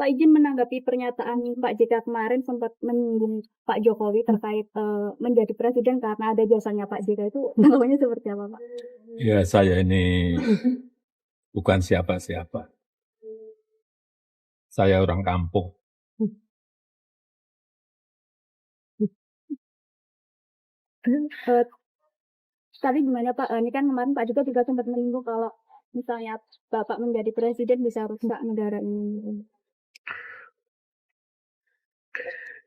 Pak izin menanggapi pernyataan Pak JK kemarin sempat menyinggung Pak Jokowi terkait menjadi presiden karena ada jasanya Pak JK itu tanggapannya seperti apa Pak? Ya saya ini bukan siapa-siapa. Saya orang kampung. Tadi gimana Pak? Ini kan kemarin Pak juga sempat menyinggung kalau misalnya Bapak menjadi presiden bisa rusak negara ini.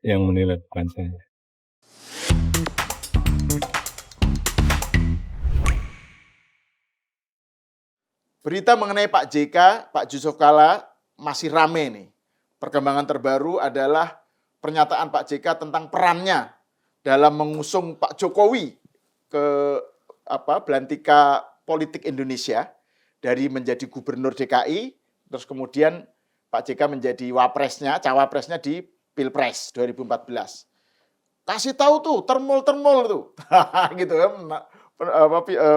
Yang menilai bukan saya. Berita mengenai Pak JK, Pak Yusuf Kalla masih rame nih. Perkembangan terbaru adalah pernyataan Pak JK tentang perannya dalam mengusung Pak Jokowi ke belantika politik Indonesia dari menjadi gubernur DKI, terus kemudian Pak JK menjadi cawapresnya di Pilpres 2014. Kasih tahu tuh, termol tuh. Gitu kan.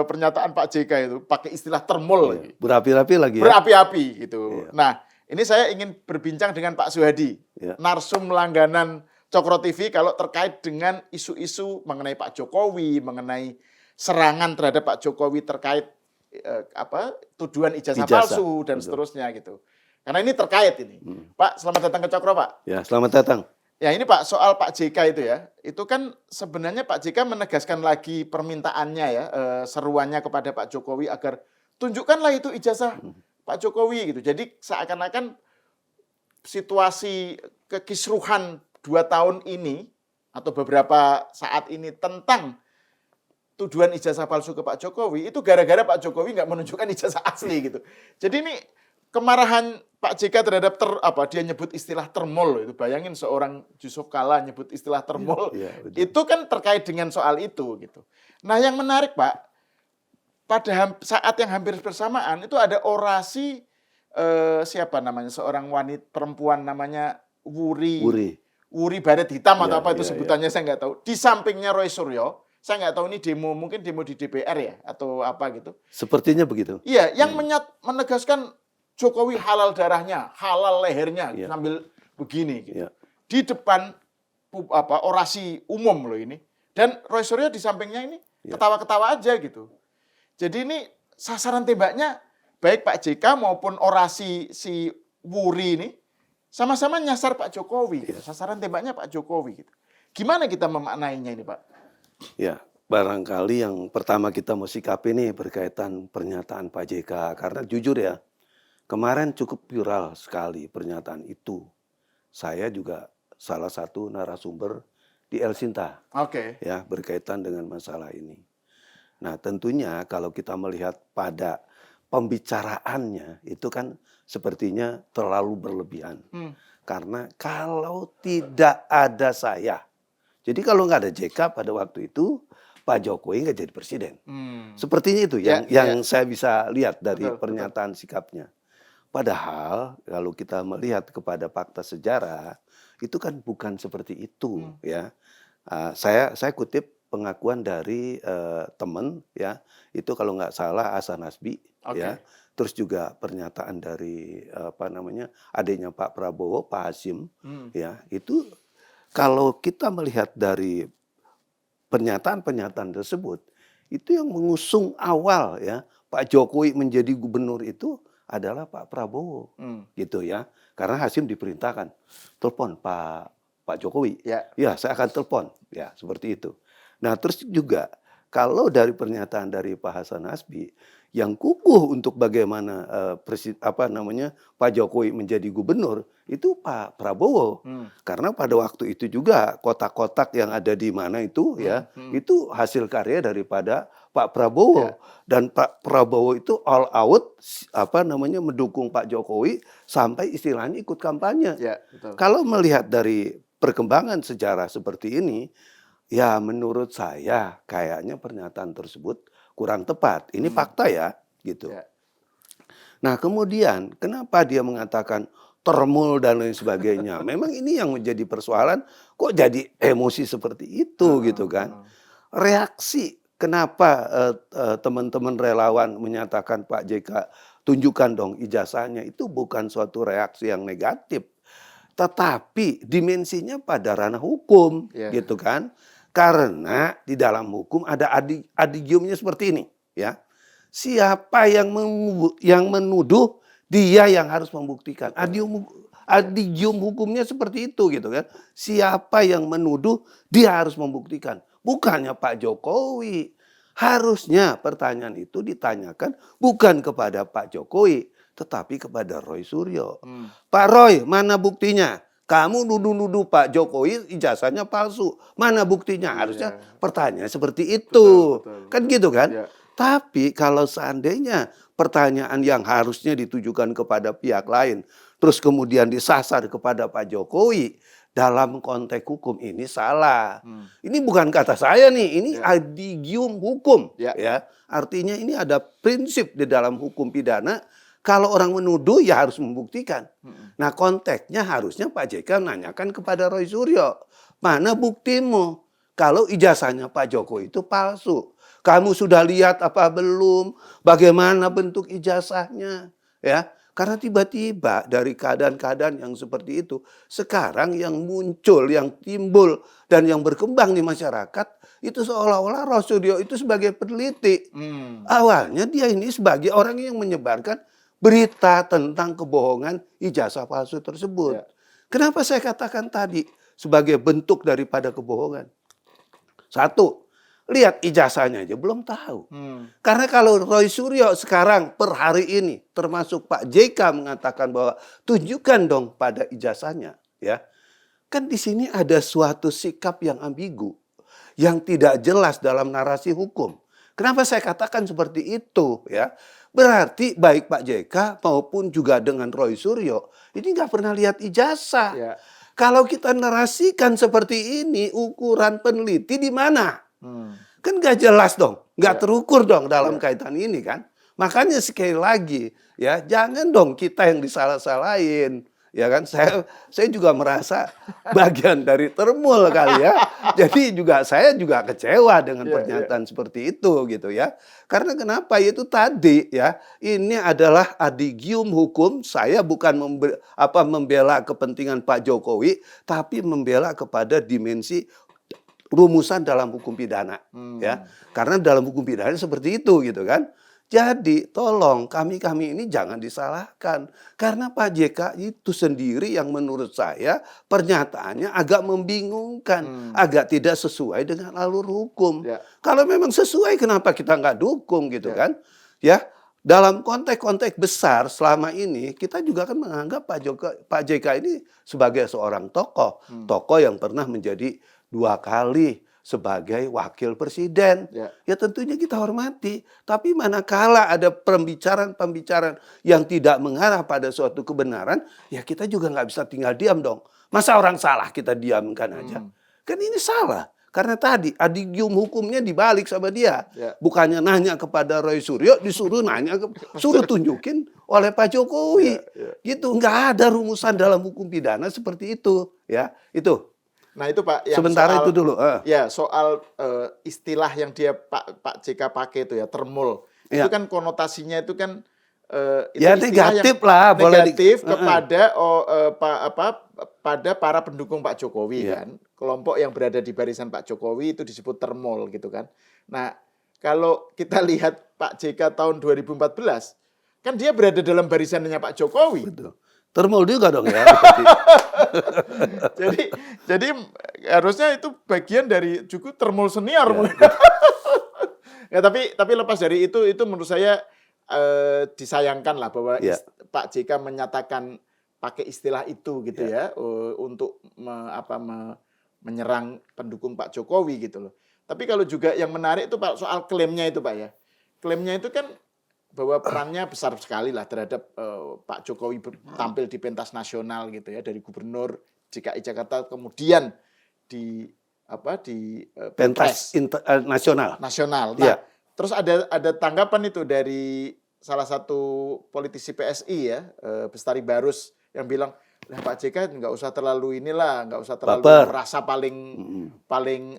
Pernyataan Pak JK itu pakai istilah termol lagi. Berapi-api lagi ya. Berapi-api gitu. Iya. Nah, ini saya ingin berbincang dengan Pak Suhadi, narsum langganan Cokro TV kalau terkait dengan isu-isu mengenai Pak Jokowi, mengenai serangan terhadap Pak Jokowi terkait tuduhan ijazah palsu dan seterusnya gitu. Karena ini terkait ini. Pak, selamat datang ke Cokro, Pak. Ya, selamat datang. Ya ini Pak, soal Pak JK itu ya, itu kan sebenarnya Pak JK menegaskan lagi permintaannya ya, seruannya kepada Pak Jokowi agar tunjukkanlah itu ijazah Pak Jokowi gitu. Jadi seakan-akan situasi kekisruhan 2 tahun ini atau beberapa saat ini tentang tuduhan ijazah palsu ke Pak Jokowi itu gara-gara Pak Jokowi nggak menunjukkan ijazah asli gitu. Jadi ini kemarahan Pak JK terhadap dia nyebut istilah termol itu. Bayangin seorang Yusuf Kalla nyebut istilah termol. Itu kan terkait dengan soal itu gitu. Nah, yang menarik Pak, pada saat yang hampir bersamaan itu ada orasi seorang wanita perempuan namanya Wuri Baret Hitam atau apa itu sebutannya saya nggak tahu. Di sampingnya Roy Suryo, saya nggak tahu ini mungkin demo di DPR ya atau apa gitu. Sepertinya begitu. Iya, yang menegaskan Jokowi halal darahnya, halal lehernya, sambil begini. Gitu. Di depan orasi umum loh ini. Dan Roy Suryo di sampingnya ini ketawa-ketawa aja gitu. Jadi ini sasaran tembaknya baik Pak JK maupun orasi si Wuri ini sama-sama nyasar Pak Jokowi. Gitu. Sasaran tembaknya Pak Jokowi. Gitu. Gimana kita memaknainya ini Pak? Ya, barangkali yang pertama kita mau sikapi ini berkaitan pernyataan Pak JK. Karena jujur ya, kemarin cukup viral sekali pernyataan itu. Saya juga salah satu narasumber di El Sinta. Ya, berkaitan dengan masalah ini. Nah, tentunya kalau kita melihat pada pembicaraannya itu kan sepertinya terlalu berlebihan. Karena kalau tidak ada saya, jadi kalau nggak ada JK pada waktu itu, Pak Jokowi nggak jadi presiden. Sepertinya itu yang saya bisa lihat dari pernyataan sikapnya. Padahal kalau kita melihat kepada fakta sejarah, itu kan bukan seperti itu ya. Saya kutip pengakuan dari teman ya, itu kalau nggak salah Hasan Nasbi ya. Terus juga pernyataan dari adiknya Pak Prabowo, Pak Hasyim ya. Itu kalau kita melihat dari pernyataan-pernyataan tersebut, itu yang mengusung awal ya Pak Jokowi menjadi gubernur itu adalah Pak Prabowo, gitu ya. Karena Hasyim diperintahkan, telepon Pak Jokowi. Ya, saya akan telepon, ya seperti itu. Nah, terus juga kalau dari pernyataan dari Pak Hasan Nasbi yang kukuh untuk bagaimana Pak Jokowi menjadi gubernur itu Pak Prabowo. Karena pada waktu itu juga kotak-kotak yang ada di mana itu ya, itu hasil karya daripada Pak Prabowo. Dan Pak Prabowo itu all out mendukung Pak Jokowi sampai istilahnya ikut kampanye. Kalau melihat dari perkembangan sejarah seperti ini, ya menurut saya kayaknya pernyataan tersebut kurang tepat. Ini fakta ya, gitu. Nah, kemudian kenapa dia mengatakan termul dan lain sebagainya? Memang ini yang menjadi persoalan, kok jadi emosi seperti itu gitu kan? Reaksi kenapa teman-teman relawan menyatakan Pak JK tunjukkan dong ijazahnya, itu bukan suatu reaksi yang negatif. tetapi dimensinya pada ranah hukum, Ya. gitu kan? Karena di dalam hukum ada adigiumnya seperti ini, ya. Siapa yang menuduh, dia yang harus membuktikan. Adigium hukumnya seperti itu, gitu kan? Siapa yang menuduh, dia harus membuktikan. Bukannya Pak Jokowi. Harusnya pertanyaan itu ditanyakan bukan kepada Pak Jokowi, tetapi kepada Roy Suryo. Pak Roy, mana buktinya? Kamu nuduh-nuduh Pak Jokowi ijazahnya palsu. Mana buktinya? Harusnya pertanyaan seperti itu. Betul. Kan gitu kan? Ya. Tapi kalau seandainya pertanyaan yang harusnya ditujukan kepada pihak lain, terus kemudian disasar kepada Pak Jokowi, dalam konteks hukum ini salah. Ini bukan kata saya nih, ini adigium hukum. Ya. Ya. Artinya ini ada prinsip di dalam hukum pidana. Kalau orang menuduh ya harus membuktikan. Nah konteksnya harusnya Pak JK nanyakan kepada Roy Suryo. Mana buktimu? Kalau ijazahnya Pak Jokowi itu palsu. Kamu sudah lihat apa belum? Bagaimana bentuk ijazahnya? Ya, karena tiba-tiba dari keadaan-keadaan yang seperti itu, sekarang yang muncul, yang timbul, dan yang berkembang di masyarakat, itu seolah-olah Roy Suryo itu sebagai peneliti. Awalnya dia ini sebagai orang yang menyebarkan berita tentang kebohongan ijazah palsu tersebut. Ya. Kenapa saya katakan tadi sebagai bentuk daripada kebohongan? Satu, lihat ijazahnya aja belum tahu. Karena kalau Roy Suryo sekarang per hari ini termasuk Pak JK mengatakan bahwa tunjukkan dong pada ijazahnya, ya. Kan di sini ada suatu sikap yang ambigu, yang tidak jelas dalam narasi hukum. Kenapa saya katakan seperti itu, ya? Berarti baik Pak JK maupun juga dengan Roy Suryo ini nggak pernah lihat ijazah. Ya. Kalau kita narasikan seperti ini, ukuran peneliti di mana? Kan nggak jelas dong, nggak terukur dong dalam kaitan ini kan. Makanya sekali lagi ya jangan dong kita yang disalah-salahin. Ya kan, saya juga merasa bagian dari termul kali ya. Jadi saya juga kecewa dengan pernyataan seperti itu gitu ya. Karena kenapa? Itu tadi ya, ini adalah adigium hukum. Saya bukan membela kepentingan Pak Jokowi, tapi membela kepada dimensi rumusan dalam hukum pidana ya. Karena dalam hukum pidana seperti itu gitu kan. Jadi tolong kami ini jangan disalahkan. Karena Pak JK itu sendiri yang menurut saya pernyataannya agak membingungkan. Agak tidak sesuai dengan alur hukum. Ya. Kalau memang sesuai kenapa kita nggak dukung gitu kan. Ya, dalam konteks-konteks besar selama ini kita juga kan menganggap Pak JK ini sebagai seorang tokoh. Tokoh yang pernah menjadi 2 kali sebagai wakil presiden. Ya tentunya kita hormati. Tapi manakala ada pembicaraan yang tidak mengarah pada suatu kebenaran, ya kita juga nggak bisa tinggal diam dong. Masa orang salah kita diamkan aja? Kan ini salah. Karena tadi adigium hukumnya dibalik sama dia. Bukannya nanya kepada Roy Suryo, disuruh suruh tunjukin oleh Pak Jokowi. Gitu, nggak ada rumusan dalam hukum pidana seperti itu. Ya, itu. Nah itu Pak, yang sementara itu dulu. Ya soal istilah yang dia Pak JK pakai itu ya, termul. Itu kan konotasinya itu kan itu ya negatif lah, negatif kepada pada para pendukung Pak Jokowi kan. Kelompok yang berada di barisan Pak Jokowi itu disebut termul gitu kan. Nah kalau kita lihat Pak JK tahun 2014 kan dia berada dalam barisannya Pak Jokowi. Betul. Termul juga dong ya. jadi harusnya itu bagian dari juga termul senior. Ya, tapi lepas dari itu menurut saya disayangkan lah bahwa Pak JK menyatakan pakai istilah itu gitu ya untuk menyerang pendukung Pak Jokowi gitu loh. Tapi kalau juga yang menarik itu Pak soal klaimnya itu Pak ya. Klaimnya itu kan bahwa perannya besar sekali lah terhadap Pak Jokowi tampil di pentas nasional gitu ya, dari gubernur DKI Jakarta kemudian di pentas nasional. Nah, terus ada tanggapan itu dari salah satu politisi PSI ya, Bestari Barus yang bilang, "Lah Pak JK nggak usah terlalu merasa paling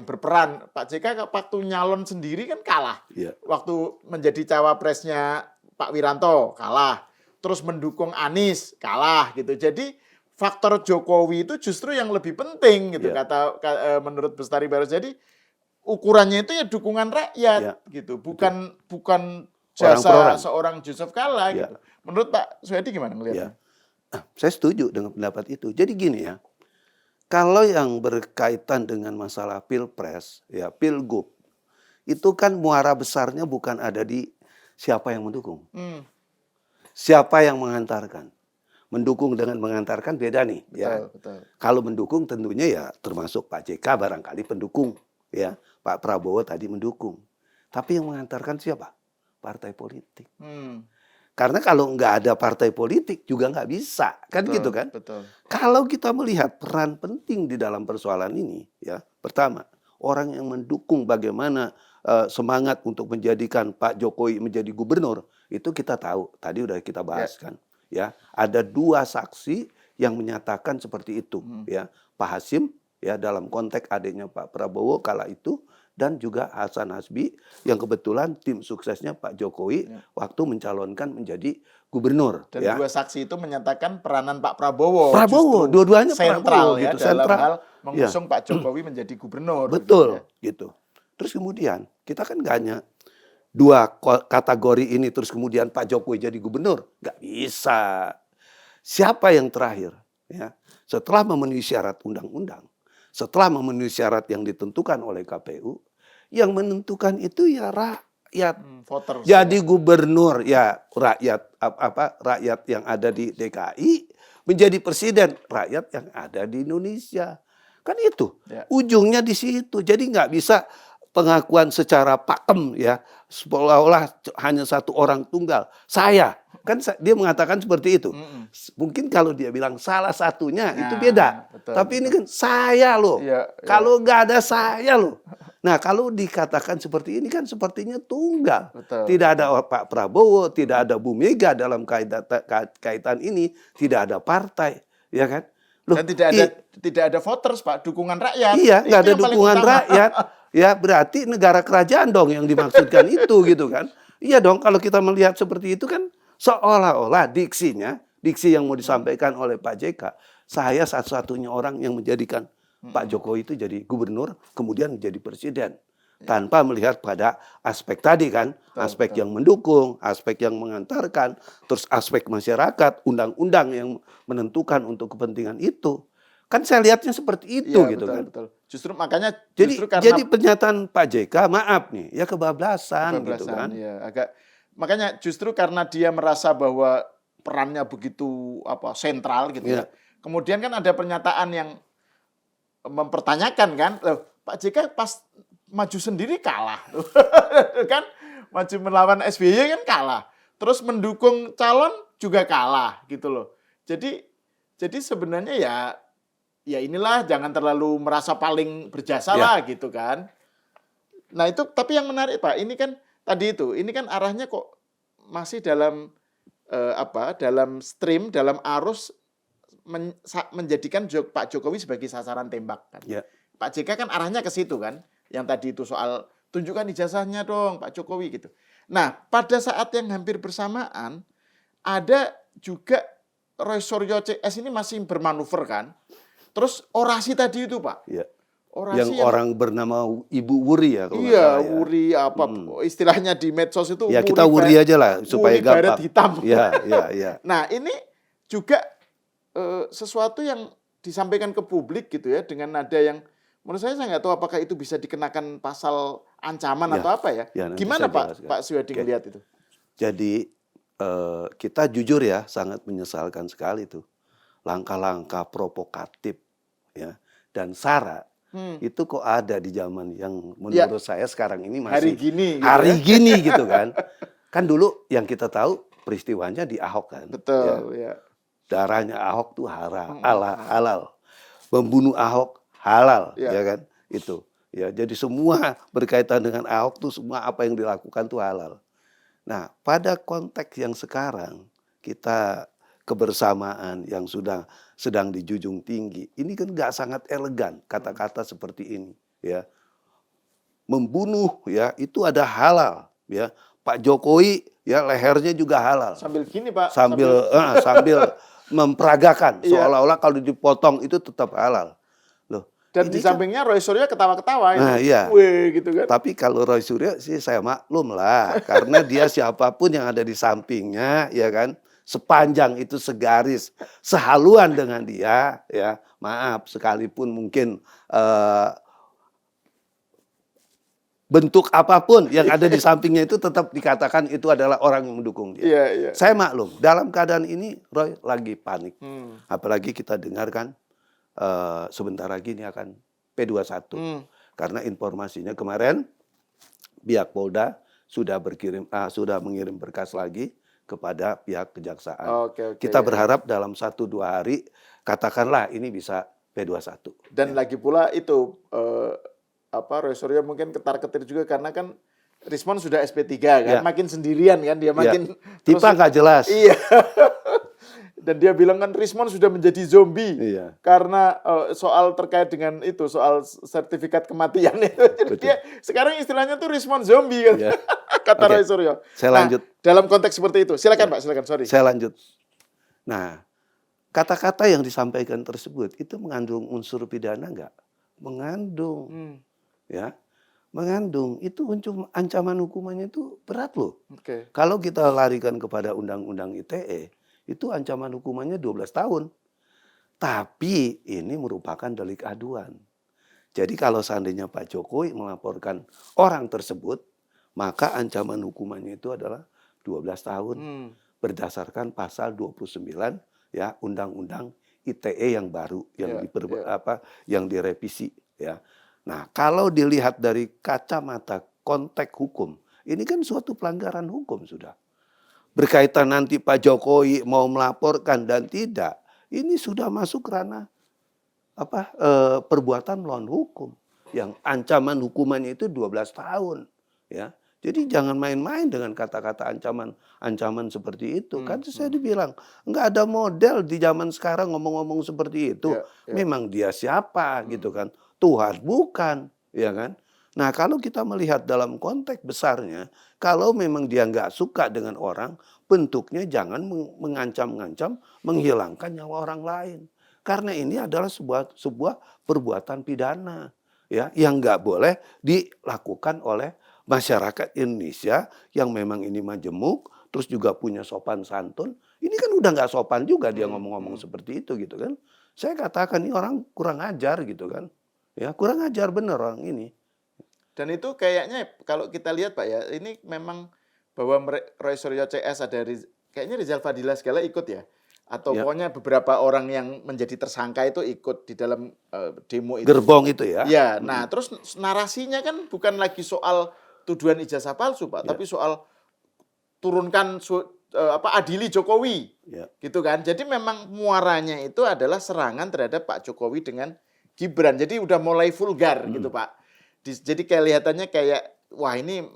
berperan. Pak JK waktu nyalon sendiri kan kalah. Waktu menjadi cawapresnya Pak Wiranto kalah. Terus mendukung Anies kalah gitu. Jadi faktor Jokowi itu justru yang lebih penting gitu Ya. menurut Bestari Barus. Jadi ukurannya itu ya dukungan rakyat Ya. gitu, bukan Orang per jasa orang. seorang Yusuf Kalla Ya. gitu. Menurut Pak Suyadi gimana ngelihatnya? Saya setuju dengan pendapat itu. Jadi gini ya, kalau yang berkaitan dengan masalah pilpres, ya pilgub, itu kan muara besarnya bukan ada di siapa yang mendukung, siapa yang mengantarkan. Mendukung dengan mengantarkan beda nih, ya. Betul. Kalau mendukung tentunya ya termasuk Pak JK barangkali pendukung, ya. Pak Prabowo tadi mendukung. Tapi yang mengantarkan siapa? Partai politik. Karena kalau nggak ada partai politik juga nggak bisa, kan gitu kan? Betul. Kalau kita melihat peran penting di dalam persoalan ini, ya pertama orang yang mendukung bagaimana semangat untuk menjadikan Pak Jokowi menjadi gubernur itu kita tahu, tadi udah kita bahas kan, ya ada 2 saksi yang menyatakan seperti itu, ya Pak Hasyim, ya dalam konteks adiknya Pak Prabowo kala itu. Dan juga Hasan Hasbi yang kebetulan tim suksesnya Pak Jokowi waktu mencalonkan menjadi gubernur. Dan ya. 2 saksi itu menyatakan peranan Pak Prabowo. Prabowo, justru dua-duanya sentral Prabowo ya gitu, dalam sentral. hal mengusung Pak Jokowi menjadi gubernur. Betul, gitu ya. gitu. Terus kemudian kita kan gak hanya 2 kategori ini terus kemudian Pak Jokowi jadi gubernur, nggak bisa. Siapa yang terakhir? Ya, setelah memenuhi syarat undang-undang, setelah memenuhi syarat yang ditentukan oleh KPU, yang menentukan itu ya rakyat. Voters. Jadi gubernur ya rakyat yang ada di DKI, menjadi presiden rakyat yang ada di Indonesia. Kan itu. Ya. Ujungnya di situ. Jadi nggak bisa pengakuan secara pakem ya, seolah-olah hanya satu orang tunggal. Saya kan dia mengatakan seperti itu. Mungkin kalau dia bilang salah satunya itu beda. Betul, Tapi ini kan saya loh. Iya, Kalau nggak ada saya loh. Nah kalau dikatakan seperti ini kan sepertinya tunggal. Betul. Tidak ada Pak Prabowo, tidak ada Bu Mega dalam kaitan ini, tidak ada partai, ya kan? Loh, Dan tidak ada voters Pak, dukungan rakyat. iya, Itu nggak ada yang paling dukungan utama. rakyat. Ya berarti negara kerajaan dong yang dimaksudkan itu gitu kan? Iya dong kalau kita melihat seperti itu kan seolah-olah diksi yang mau disampaikan oleh Pak JK, saya satu-satunya orang yang menjadikan Pak Jokowi itu jadi gubernur, kemudian menjadi presiden. Tanpa melihat pada aspek tadi kan, aspek yang mendukung, aspek yang mengantarkan, terus aspek masyarakat, undang-undang yang menentukan untuk kepentingan itu. Kan saya lihatnya seperti itu gitu betul, kan. Betul. Justru makanya Jadi pernyataan Pak JK, maaf nih, ya kebablasan gitu kan. Ya, makanya justru karena dia merasa bahwa perannya begitu sentral gitu ya. Kemudian kan ada pernyataan yang mempertanyakan kan, loh, Pak JK pas maju sendiri kalah, kan maju melawan SBY kan kalah, terus mendukung calon juga kalah gitu loh. Jadi sebenarnya ya inilah jangan terlalu merasa paling berjasa lah gitu kan. Nah itu tapi yang menarik Pak, ini kan tadi itu, ini kan arahnya kok masih dalam dalam stream, dalam arus menjadikan Pak Jokowi sebagai sasaran tembak kan. Ya. Pak JK kan arahnya ke situ kan. Yang tadi itu soal tunjukkan ijazahnya dong Pak Jokowi gitu. Nah, pada saat yang hampir bersamaan ada juga Roy Suryo CS ini masih bermanuver kan. Terus orasi tadi itu Pak. Ya. Orasi yang orang bernama Ibu Wuri ya kalau nggak iya, salah ya. Wuri istilahnya di medsos itu. Ya kita Wuri aja lah supaya Wuri gampang. baret hitam. Ya. Nah ini juga sesuatu yang disampaikan ke publik gitu ya dengan nada yang menurut saya nggak tahu apakah itu bisa dikenakan pasal ancaman atau apa ya. Gimana Pak Suyadi melihat itu? Jadi kita jujur ya sangat menyesalkan sekali tuh langkah-langkah provokatif ya dan sara itu kok ada di zaman yang menurut saya sekarang ini masih hari gini gitu kan. Kan dulu yang kita tahu peristiwanya di Ahok kan. Betul ya. Darahnya Ahok tuh halal. Membunuh Ahok halal, ya kan? Itu. Ya, jadi semua berkaitan dengan Ahok tuh semua apa yang dilakukan tuh halal. Nah, pada konteks yang sekarang kita kebersamaan yang sedang dijunjung tinggi. Ini kan nggak sangat elegan kata-kata seperti ini, ya. Membunuh ya itu ada halal, ya. Pak Jokowi ya lehernya juga halal. Sambil gini Pak. Sambil memperagakan Iya. seolah-olah kalau dipotong itu tetap halal. Loh, Dan ini di kan- sampingnya Roy Suryo ketawa-ketawa. Nah, iya. Weh, gitu kan. Tapi kalau Roy Suryo sih saya maklum lah, karena dia siapapun yang ada di sampingnya, ya kan, sepanjang itu segaris, sehaluan dengan dia, ya maaf, sekalipun mungkin bentuk apapun yang ada di sampingnya itu tetap dikatakan itu adalah orang yang mendukung dia. Iya, iya. Saya maklum, dalam keadaan ini Roy lagi panik. Hmm. Apalagi kita dengarkan sebentar lagi ini akan P21. Hmm. Karena informasinya kemarin pihak Polda sudah mengirim berkas lagi kepada pihak kejaksaan. Oke, Kita ya. berharap dalam 1-2 hari katakanlah ini bisa P21. Dan lagi pula itu Roy Suryo mungkin ketar-ketir juga karena kan Rismon sudah SP3 kan, Ya. makin sendirian kan dia makin Tipa nggak jelas. Iya. Dan dia bilang kan Rismon sudah menjadi zombie. Iya. Karena soal terkait dengan itu, soal sertifikat kematian itu. Jadi Betul. dia sekarang istilahnya tuh Rismon zombie kan. Iya. Kata Oke. Roy Suryo. Saya lanjut. Dalam konteks seperti itu. Silakan Pak, silakan. Sorry. Saya lanjut. Nah, kata-kata yang disampaikan tersebut itu mengandung unsur pidana nggak? Mengandung. Hmm. Ya, mengandung. Itu ancaman hukumannya itu berat loh. Oke. Kalau kita larikan kepada undang-undang ITE, itu ancaman hukumannya 12 tahun. Tapi ini merupakan delik aduan. Jadi kalau seandainya Pak Jokowi melaporkan orang tersebut, maka ancaman hukumannya itu adalah 12 tahun. Hmm. Berdasarkan pasal 29 ya Undang-Undang ITE yang baru yang yang direvisi ya. Nah, kalau dilihat dari kacamata konteks hukum, ini kan suatu pelanggaran hukum sudah. Berkaitan nanti Pak Jokowi mau melaporkan dan tidak, ini sudah masuk ranah perbuatan melawan hukum yang ancaman hukumannya itu 12 tahun ya. Jadi jangan main-main dengan kata-kata ancaman seperti itu. Kan saya dibilang nggak ada model di zaman sekarang ngomong-ngomong seperti itu. Memang dia siapa gitu kan? Tuhan bukan, ya kan? Nah kalau kita melihat dalam konteks besarnya, kalau memang dia nggak suka dengan orang, bentuknya jangan mengancam-ngancam, menghilangkan nyawa orang lain. Karena ini adalah sebuah perbuatan pidana, ya, yang nggak boleh dilakukan oleh masyarakat Indonesia yang memang ini majemuk, terus juga punya sopan santun. Ini kan udah nggak sopan juga dia ngomong-ngomong seperti itu gitu kan. Saya katakan ini orang kurang ajar gitu kan. Ya kurang ajar bener orang ini. Dan itu kayaknya kalau kita lihat Pak ya, ini memang bahwa Roy Suryo CS ada kayaknya Rizal Fadila segala ikut ya. Atau pokoknya beberapa orang yang menjadi tersangka itu ikut di dalam demo itu. Gerbong itu ya. Ya, nah terus narasinya kan bukan lagi soal tuduhan ijazah palsu Pak, tapi soal turunkan adili Jokowi. Gitu kan. Jadi memang muaranya itu adalah serangan terhadap Pak Jokowi dengan Gibran. Jadi udah mulai vulgar gitu Pak. Jadi kelihatannya kayak wah ini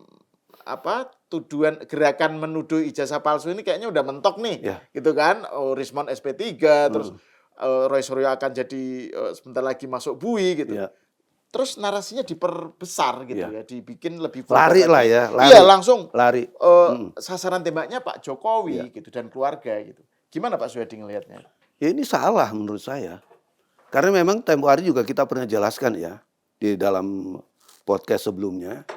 tuduhan gerakan menuduh ijazah palsu ini kayaknya udah mentok nih. Gitu kan. Rismon SP3 terus Roy Suryo akan jadi sebentar lagi masuk BUI gitu. Terus narasinya diperbesar gitu ya, dibikin lebih lari lah ya, lari. Iya, langsung lari. Sasaran tembaknya Pak Jokowi gitu dan keluarga gitu. Gimana Pak Suyadi ngelihatnya? Ya ini salah menurut saya. Karena memang tempo hari juga kita pernah jelaskan ya di dalam podcast sebelumnya.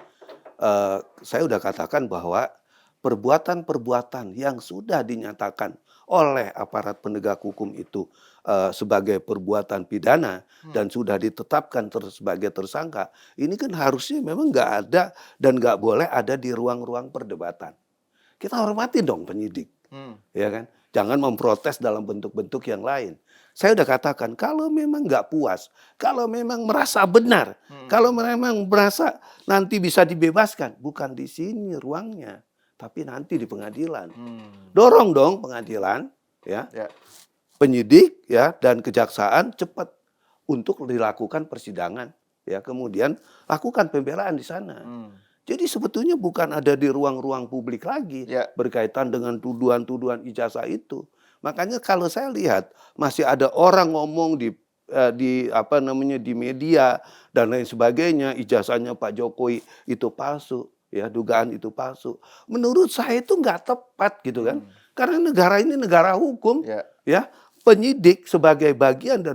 Saya udah katakan bahwa perbuatan-perbuatan yang sudah dinyatakan oleh aparat penegak hukum itu sebagai perbuatan pidana dan sudah ditetapkan sebagai tersangka, ini kan harusnya memang nggak ada dan nggak boleh ada di ruang-ruang perdebatan. Kita hormati dong penyidik, ya kan? Jangan memprotes dalam bentuk-bentuk yang lain. Saya udah katakan kalau memang nggak puas, kalau memang merasa benar, kalau memang merasa nanti bisa dibebaskan, bukan di sini ruangnya, tapi nanti di pengadilan. Dorong dong pengadilan, ya. Penyidik ya dan kejaksaan cepat untuk dilakukan persidangan ya, kemudian lakukan pembelaan di sana. Jadi sebetulnya bukan ada di ruang-ruang publik lagi berkaitan dengan tuduhan-tuduhan ijazah itu. Makanya kalau saya lihat masih ada orang ngomong di media dan lain sebagainya, ijazahnya Pak Jokowi itu palsu, ya dugaan itu palsu. Menurut saya itu nggak tepat gitu kan. Karena negara ini negara hukum, ya penyidik sebagai bagian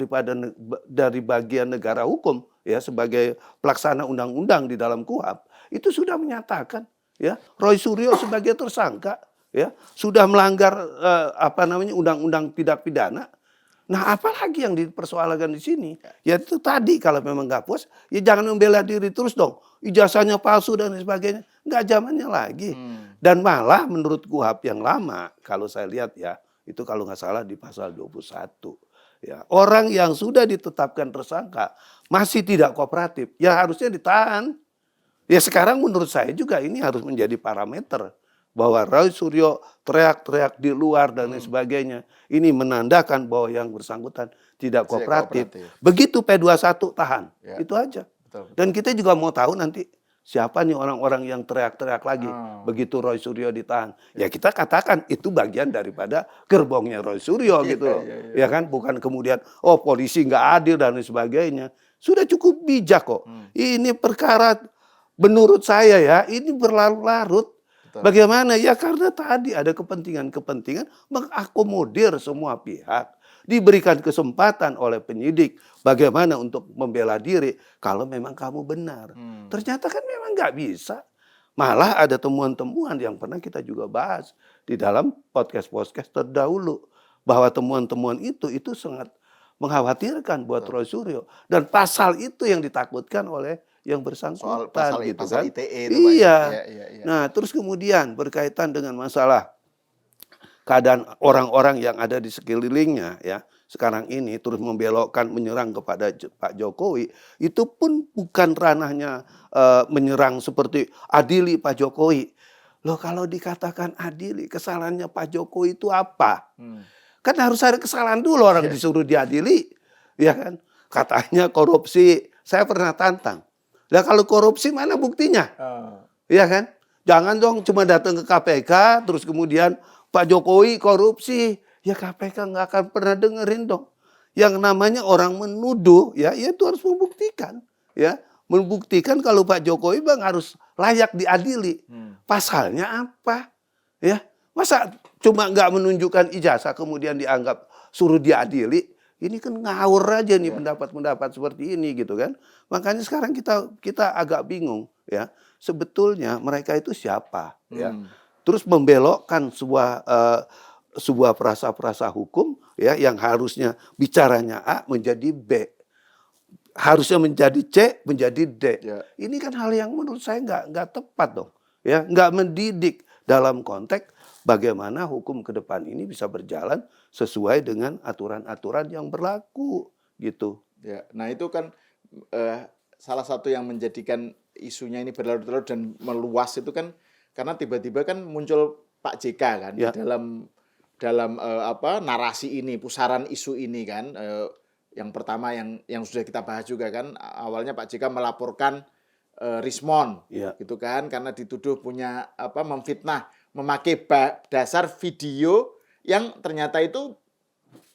dari bagian negara hukum, ya, sebagai pelaksana undang-undang di dalam KUHP, itu sudah menyatakan, ya, Roy Suryo sebagai tersangka, ya, sudah melanggar undang-undang tindak pidana. Nah, apalagi yang dipersoalkan di sini? Ya itu tadi, kalau memang nggak puas, ya jangan membela diri terus dong. Ijazahnya palsu dan sebagainya. Nggak zamannya lagi. Dan malah menurut KUHP yang lama, kalau saya lihat ya, itu kalau nggak salah di pasal 21. Ya, orang yang sudah ditetapkan tersangka masih tidak kooperatif, ya harusnya ditahan. Ya sekarang menurut saya juga ini harus menjadi parameter. Bahwa Roy Suryo teriak-teriak di luar dan lain sebagainya. Ini menandakan bahwa yang bersangkutan tidak kooperatif. Begitu P21 tahan. Ya. Itu aja. Betul. Dan kita juga mau tahu nanti siapa nih orang-orang yang teriak-teriak lagi. Begitu Roy Suryo ditahan. Ya kita katakan itu bagian daripada gerbongnya Roy Suryo gitu loh. Ya kan? Bukan kemudian polisi nggak adil dan lain sebagainya. Sudah cukup bijak kok. Ini perkara menurut saya ya ini berlarut-larut. Bagaimana? Ya karena tadi ada kepentingan-kepentingan mengakomodir semua pihak. Diberikan kesempatan oleh penyidik bagaimana untuk membela diri kalau memang kamu benar. Ternyata kan memang nggak bisa. Malah ada temuan-temuan yang pernah kita juga bahas di dalam podcast-podcast terdahulu. Bahwa temuan-temuan itu sangat mengkhawatirkan buat Roy Suryo. Dan pasal itu yang ditakutkan oleh yang bersangkutan pasal gitu pasal kan. ITE itu Iya. Iya. Nah, terus kemudian berkaitan dengan masalah keadaan orang-orang yang ada di sekelilingnya ya. Sekarang ini terus membelokkan menyerang kepada Pak Jokowi, itu pun bukan ranahnya menyerang seperti adili Pak Jokowi. Loh kalau dikatakan adili, kesalahannya Pak Jokowi itu apa? Kan harus ada kesalahan dulu orang disuruh diadili. Ya kan? Katanya korupsi, saya pernah tantang. Lah kalau korupsi mana buktinya? Iya kan? Jangan dong cuma datang ke KPK terus kemudian Pak Jokowi korupsi. Ya KPK nggak akan pernah dengerin dong. Yang namanya orang menuduh ya itu harus membuktikan. Ya, membuktikan kalau Pak Jokowi bang harus layak diadili. Pasalnya apa? Ya, masa cuma nggak menunjukkan ijazah kemudian dianggap suruh diadili? Ini kan ngawur aja nih pendapat-pendapat seperti ini gitu kan. Makanya sekarang kita agak bingung ya. Sebetulnya mereka itu siapa ya. Terus membelokkan sebuah frasa-frasa hukum ya yang harusnya bicaranya A menjadi B. Harusnya menjadi C menjadi D. Ya. Ini kan hal yang menurut saya nggak tepat dong. Ya, nggak mendidik dalam konteks bagaimana hukum ke depan ini bisa berjalan sesuai dengan aturan-aturan yang berlaku gitu. Ya, nah itu kan salah satu yang menjadikan isunya ini berlarut-larut dan meluas itu kan karena tiba-tiba kan muncul Pak JK kan di dalam narasi ini, pusaran isu ini kan. Yang pertama yang sudah kita bahas juga kan awalnya Pak JK melaporkan Rismon gitu kan karena dituduh punya memfitnah memakai dasar video yang ternyata itu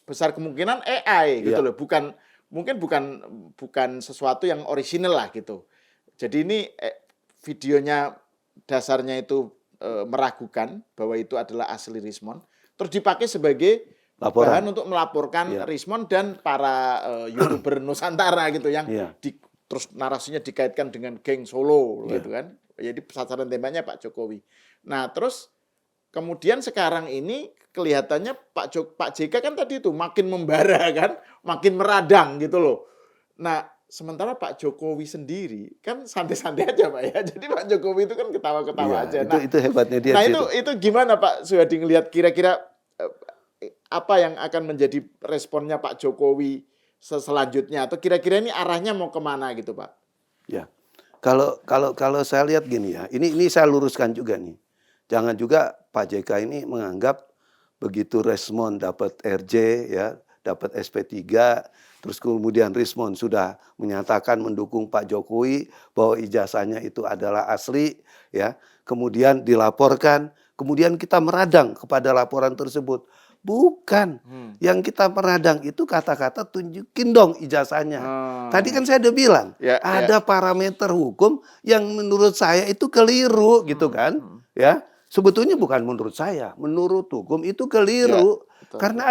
besar kemungkinan AI gitu loh, bukan sesuatu yang orisinal lah gitu. Jadi ini videonya dasarnya itu meragukan bahwa itu adalah asli Rismon, terus dipakai sebagai bahan untuk melaporkan Rismon dan para YouTuber Nusantara gitu yang terus narasinya dikaitkan dengan geng Solo gitu kan. Jadi sasaran tembaknya Pak Jokowi. Nah, terus kemudian sekarang ini kelihatannya Pak JK kan tadi itu makin membara kan, makin meradang gitu loh. Nah, sementara Pak Jokowi sendiri kan santai-santai aja Pak ya. Jadi Pak Jokowi itu kan ketawa-ketawa aja. Nah, itu hebatnya dia. Nah, itu gimana Pak Suyadi ngelihat kira-kira apa yang akan menjadi responnya Pak Jokowi selanjutnya atau kira-kira ini arahnya mau kemana gitu Pak? Ya, kalau saya lihat gini ya, ini saya luruskan juga nih. Jangan juga Pak JK ini menganggap begitu Rismon dapat RJ ya, dapat SP3, terus kemudian Rismon sudah menyatakan mendukung Pak Jokowi bahwa ijazahnya itu adalah asli ya, kemudian dilaporkan, kemudian kita meradang kepada laporan tersebut. Bukan. Yang kita meradang itu kata-kata tunjukin dong ijazahnya. Tadi kan saya udah bilang, ada parameter hukum yang menurut saya itu keliru gitu kan. Ya. Sebetulnya bukan menurut saya, menurut hukum itu keliru. Betul. Karena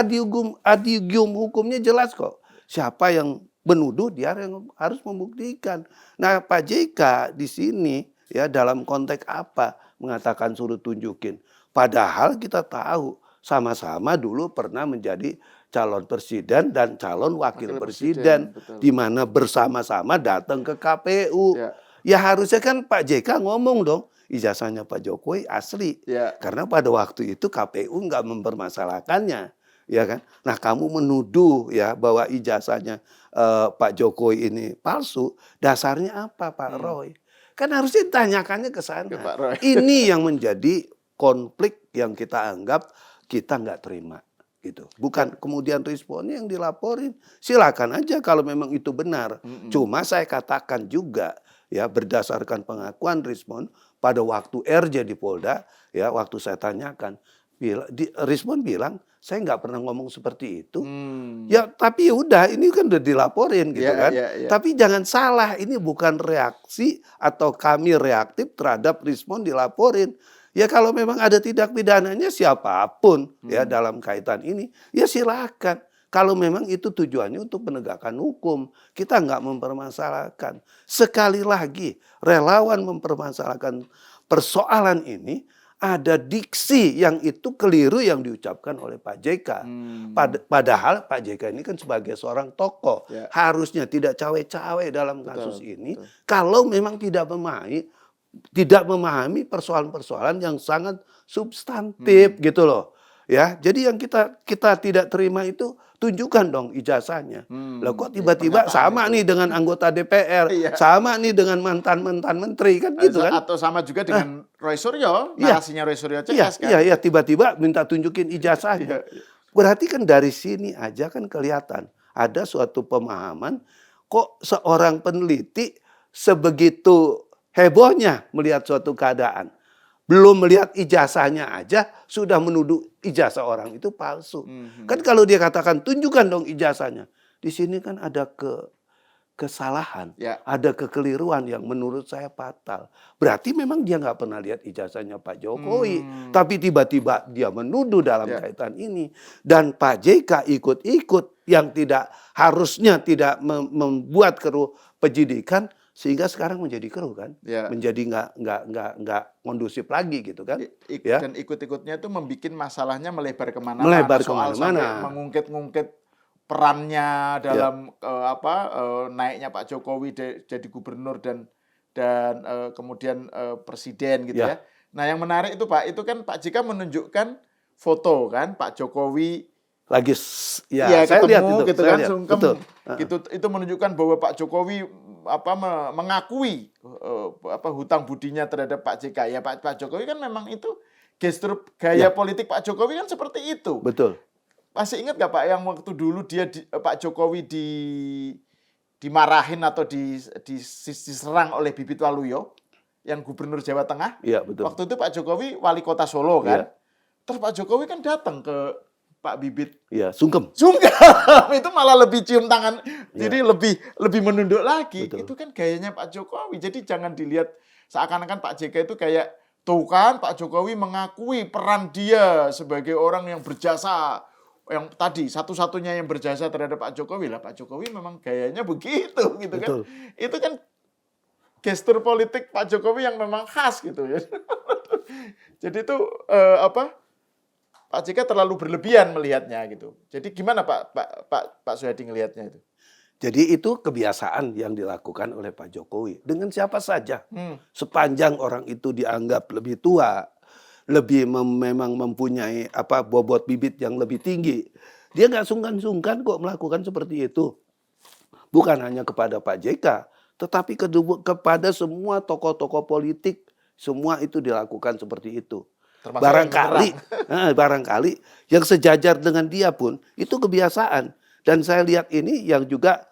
adigium hukumnya jelas kok. Siapa yang menuduh dia yang harus membuktikan. Nah, Pak JK di sini ya dalam konteks apa mengatakan suruh tunjukin. Padahal kita tahu sama-sama dulu pernah menjadi calon presiden dan calon wakil presiden, betul. di mana bersama-sama datang ke KPU. Ya. Ya harusnya kan Pak JK ngomong dong, ijazahnya Pak Jokowi asli. Ya. Karena pada waktu itu KPU nggak mempermasalahkannya, ya kan? Nah, kamu menuduh ya bahwa ijazahnya Pak Jokowi ini palsu, dasarnya apa Pak Roy? Kan harusnya ditanyakannya ke sana. Ke Pak Roy. Ini yang menjadi konflik yang kita anggap kita nggak terima. Gitu. Bukan kemudian responnya yang dilaporin. Silakan aja kalau memang itu benar. Cuma saya katakan juga ya berdasarkan pengakuan Rismon pada waktu RJ di Polda ya waktu saya tanyakan Rismon bilang saya nggak pernah ngomong seperti itu. Ya tapi udah ini kan udah dilaporin gitu kan. Tapi jangan salah ini bukan reaksi atau kami reaktif terhadap Rismon dilaporin. Ya kalau memang ada tindak pidananya siapapun ya dalam kaitan ini ya silakan. Kalau memang itu tujuannya untuk menegakkan hukum, kita nggak mempermasalahkan. Sekali lagi relawan mempermasalahkan persoalan ini ada diksi yang itu keliru yang diucapkan oleh Pak JK. Padahal Pak JK ini kan sebagai seorang tokoh harusnya tidak cawe-cawe dalam kasus ini. Kalau memang tidak memahami persoalan-persoalan yang sangat substantif gitu loh. Ya, jadi yang kita tidak terima itu tunjukkan dong ijazahnya. Lah kok tiba-tiba sama nih dengan anggota DPR, sama nih dengan mantan-mantan menteri kan gitu kan? Atau sama juga dengan Roy Suryo, narasinya Roy Suryo CS kan? Iya, tiba-tiba minta tunjukin ijazahnya. Berarti kan dari sini aja kan kelihatan ada suatu pemahaman kok seorang peneliti sebegitu hebohnya melihat suatu keadaan. Belum melihat ijazahnya aja sudah menuduh ijazah orang itu palsu. Kan kalau dia katakan tunjukkan dong ijazahnya. Di sini kan ada kesalahan, ada kekeliruan yang menurut saya fatal. Berarti memang dia nggak pernah lihat ijazahnya Pak Jokowi. Tapi tiba-tiba dia menuduh dalam kaitan ini. Dan Pak JK ikut-ikut yang harusnya tidak membuat keruh penyidikan. Sehingga sekarang menjadi keruh kan, menjadi nggak kondusif lagi gitu kan. Dan ikut-ikutnya itu membuat masalahnya melebar kemana-mana. Mengungkit-ngungkit perannya dalam naiknya Pak Jokowi jadi gubernur dan kemudian presiden gitu ya. Nah yang menarik itu Pak, itu kan Pak JK menunjukkan foto kan Pak Jokowi lagi saya ketemu lihat itu, gitu kan lihat. sungkem gitu. Itu menunjukkan bahwa Pak Jokowi mengakui hutang budinya terhadap Pak JK. Ya Pak Jokowi kan memang itu gestur gaya politik Pak Jokowi kan seperti itu. Betul. Masih ingat nggak Pak yang waktu dulu Pak Jokowi dimarahin atau diserang oleh Bibit Waluyo yang gubernur Jawa Tengah? Iya, betul. Waktu itu Pak Jokowi wali kota Solo kan. Terus Pak Jokowi kan datang ke Pak Bibit. Iya, sungkem. Itu malah lebih cium tangan. Jadi lebih menunduk lagi. Betul. Itu kan gayanya Pak Jokowi. Jadi jangan dilihat seakan-akan Pak JK itu kayak tuh kan Pak Jokowi mengakui peran dia sebagai orang yang berjasa. Yang tadi satu-satunya yang berjasa terhadap Pak Jokowi lah. Pak Jokowi memang gayanya begitu gitu. Betul. Kan. Itu kan gestur politik Pak Jokowi yang memang khas gitu ya. Jadi itu Pak JK terlalu berlebihan melihatnya gitu. Jadi gimana Pak Soehadi ngelihatnya itu? Jadi itu kebiasaan yang dilakukan oleh Pak Jokowi dengan siapa saja. Sepanjang orang itu dianggap lebih tua, memang mempunyai bobot bibit yang lebih tinggi. Dia nggak sungkan-sungkan kok melakukan seperti itu. Bukan hanya kepada Pak JK, tetapi kepada semua tokoh-tokoh politik, semua itu dilakukan seperti itu. Barangkali yang sejajar dengan dia pun itu kebiasaan. Dan saya lihat ini yang juga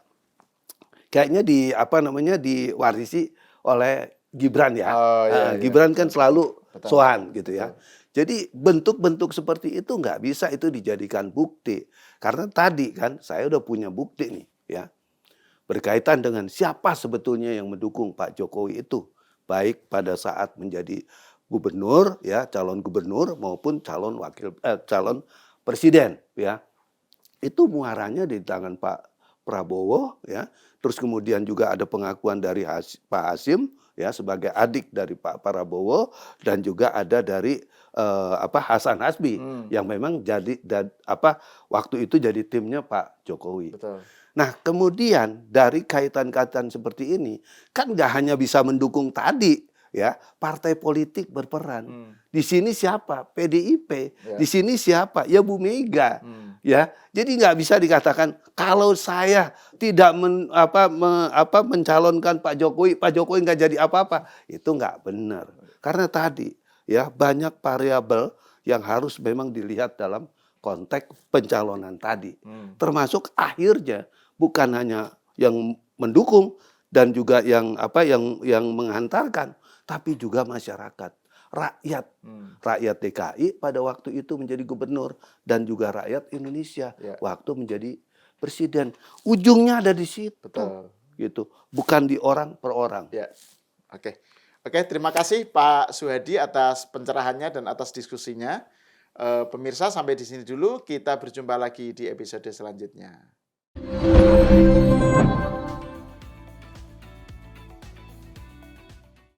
kayaknya diwarisi oleh Gibran ya. Gibran kan selalu soan gitu ya. Jadi bentuk-bentuk seperti itu nggak bisa itu dijadikan bukti. Karena tadi kan saya udah punya bukti nih ya. Berkaitan dengan siapa sebetulnya yang mendukung Pak Jokowi itu. Baik pada saat menjadi gubernur ya, calon gubernur maupun calon calon presiden ya. Itu muaranya di tangan Pak Prabowo ya. Terus kemudian juga ada pengakuan dari Pak Hasyim ya sebagai adik dari Pak Prabowo, dan juga ada dari Hasan Hasbi yang memang jadi waktu itu jadi timnya Pak Jokowi. Betul. Nah, kemudian dari kaitan-kaitan seperti ini kan nggak hanya bisa mendukung tadi ya, partai politik berperan. Di sini siapa? PDIP. Ya. Di sini siapa? Ya Bu Mega. Ya, jadi nggak bisa dikatakan kalau saya tidak mencalonkan Pak Jokowi nggak jadi apa-apa. Itu nggak benar. Karena tadi ya banyak variabel yang harus memang dilihat dalam konteks pencalonan tadi. Termasuk akhirnya bukan hanya yang mendukung dan juga yang menghantarkan, tapi juga masyarakat, rakyat. Rakyat DKI pada waktu itu menjadi gubernur, dan juga rakyat Indonesia waktu menjadi presiden. Ujungnya ada di situ. Betul. Gitu. Bukan di orang per orang. Ya. Oke, terima kasih Pak Suhadi atas pencerahannya dan atas diskusinya. Pemirsa, sampai di sini dulu. Kita berjumpa lagi di episode selanjutnya.